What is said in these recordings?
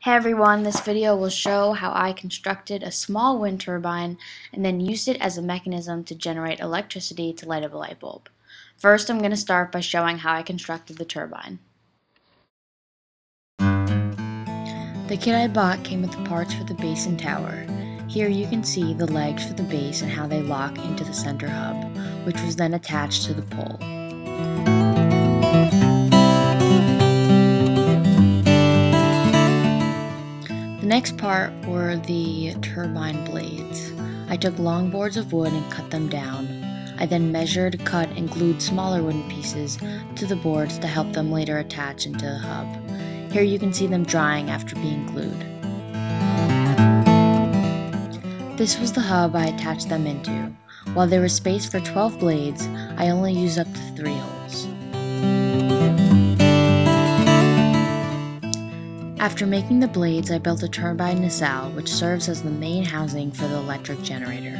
Hey everyone, this video will show how I constructed a small wind turbine and then used it as a mechanism to generate electricity to light up a light bulb. First, I'm going to start by showing how I constructed the turbine. The kit I bought came with the parts for the base and tower. Here you can see the legs for the base and how they lock into the center hub, which was then attached to the pole. The next part were the turbine blades. I took long boards of wood and cut them down. I then measured, cut, and glued smaller wooden pieces to the boards to help them later attach into the hub. Here you can see them drying after being glued. This was the hub I attached them into. While there was space for 12 blades, I only used up to 3 holes. After making the blades, I built a turbine nacelle, which serves as the main housing for the electric generator.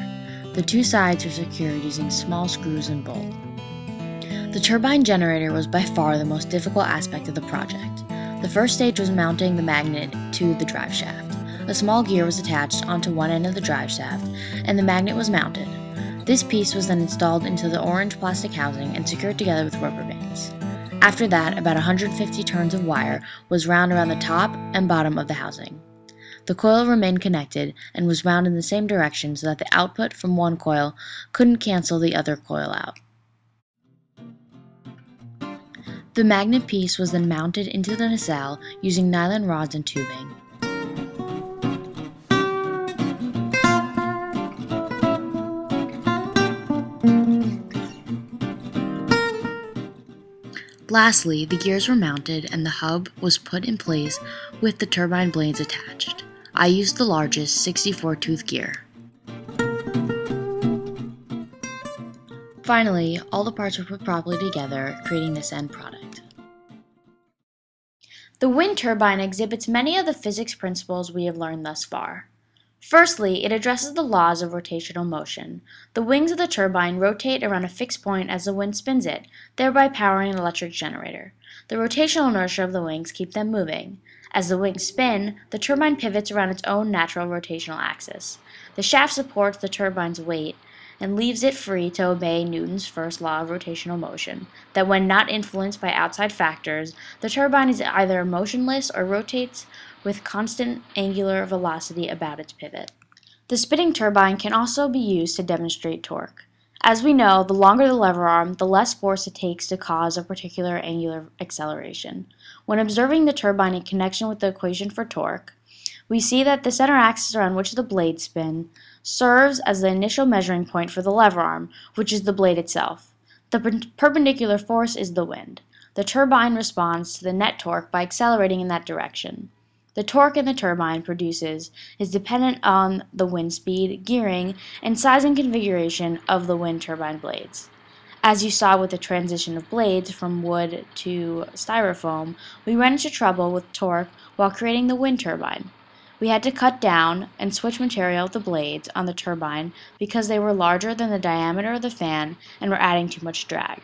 The two sides are secured using small screws and bolt. The turbine generator was by far the most difficult aspect of the project. The first stage was mounting the magnet to the drive shaft. A small gear was attached onto one end of the drive shaft, and the magnet was mounted. This piece was then installed into the orange plastic housing and secured together with rubber bands. After that, about 150 turns of wire was wound around the top and bottom of the housing. The coil remained connected and was wound in the same direction so that the output from one coil couldn't cancel the other coil out. The magnet piece was then mounted into the nacelle using nylon rods and tubing. Lastly, the gears were mounted and the hub was put in place with the turbine blades attached. I used the largest 64-tooth gear. Finally, all the parts were put properly together, creating this end product. The wind turbine exhibits many of the physics principles we have learned thus far. Firstly, it addresses the laws of rotational motion. The wings of the turbine rotate around a fixed point as the wind spins it, thereby powering an electric generator. The rotational inertia of the wings keep them moving. As the wings spin, the turbine pivots around its own natural rotational axis. The shaft supports the turbine's weight and leaves it free to obey Newton's first law of rotational motion, that when not influenced by outside factors, the turbine is either motionless or rotates with constant angular velocity about its pivot. The spinning turbine can also be used to demonstrate torque. As we know, the longer the lever arm, the less force it takes to cause a particular angular acceleration. When observing the turbine in connection with the equation for torque, we see that the center axis around which the blades spin serves as the initial measuring point for the lever arm, which is the blade itself. The perpendicular force is the wind. The turbine responds to the net torque by accelerating in that direction. The torque the turbine produces is dependent on the wind speed, gearing, and size and configuration of the wind turbine blades. As you saw with the transition of blades from wood to styrofoam, we ran into trouble with torque while creating the wind turbine. We had to cut down and switch material of the blades on the turbine because they were larger than the diameter of the fan and were adding too much drag.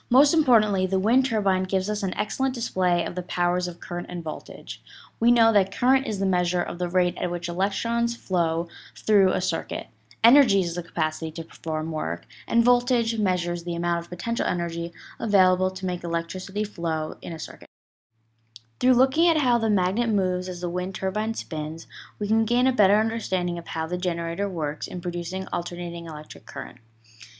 Most importantly, the wind turbine gives us an excellent display of the powers of current and voltage. We know that current is the measure of the rate at which electrons flow through a circuit. Energy is the capacity to perform work, and voltage measures the amount of potential energy available to make electricity flow in a circuit. Through looking at how the magnet moves as the wind turbine spins, we can gain a better understanding of how the generator works in producing alternating electric current.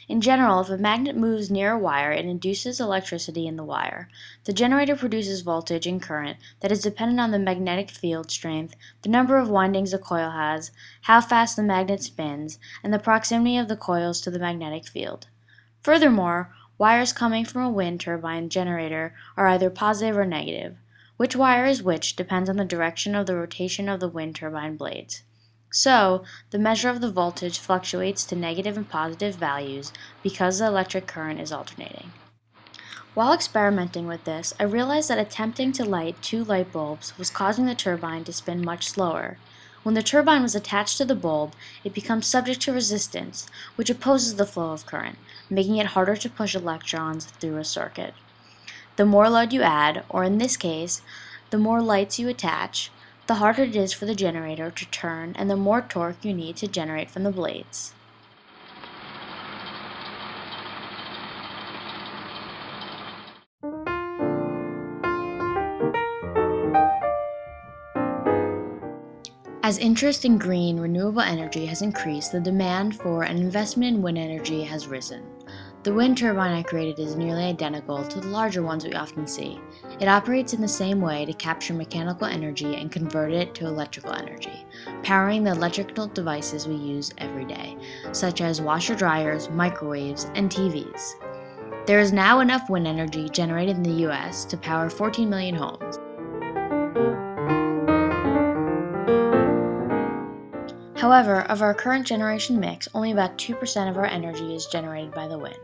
In general, if a magnet moves near a wire, it induces electricity in the wire. The generator produces voltage and current that is dependent on the magnetic field strength, the number of windings a coil has, how fast the magnet spins, and the proximity of the coils to the magnetic field. Furthermore, wires coming from a wind turbine generator are either positive or negative. Which wire is which depends on the direction of the rotation of the wind turbine blades. So, the measure of the voltage fluctuates to negative and positive values because the electric current is alternating. While experimenting with this, I realized that attempting to light 2 light bulbs was causing the turbine to spin much slower. When the turbine was attached to the bulb, it becomes subject to resistance, which opposes the flow of current, making it harder to push electrons through a circuit. The more load you add, or in this case, the more lights you attach, the harder it is for the generator to turn and the more torque you need to generate from the blades. As interest in green, renewable energy has increased, the demand for and investment in wind energy has risen. The wind turbine I created is nearly identical to the larger ones we often see. It operates in the same way to capture mechanical energy and convert it to electrical energy, powering the electrical devices we use every day, such as washer-dryers, microwaves, and TVs. There is now enough wind energy generated in the US to power 14 million homes. However, of our current generation mix, only about 2% of our energy is generated by the wind.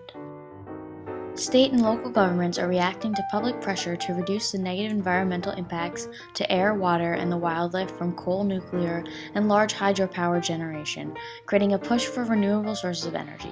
State and local governments are reacting to public pressure to reduce the negative environmental impacts to air, water, and the wildlife from coal, nuclear, and large hydropower generation, creating a push for renewable sources of energy.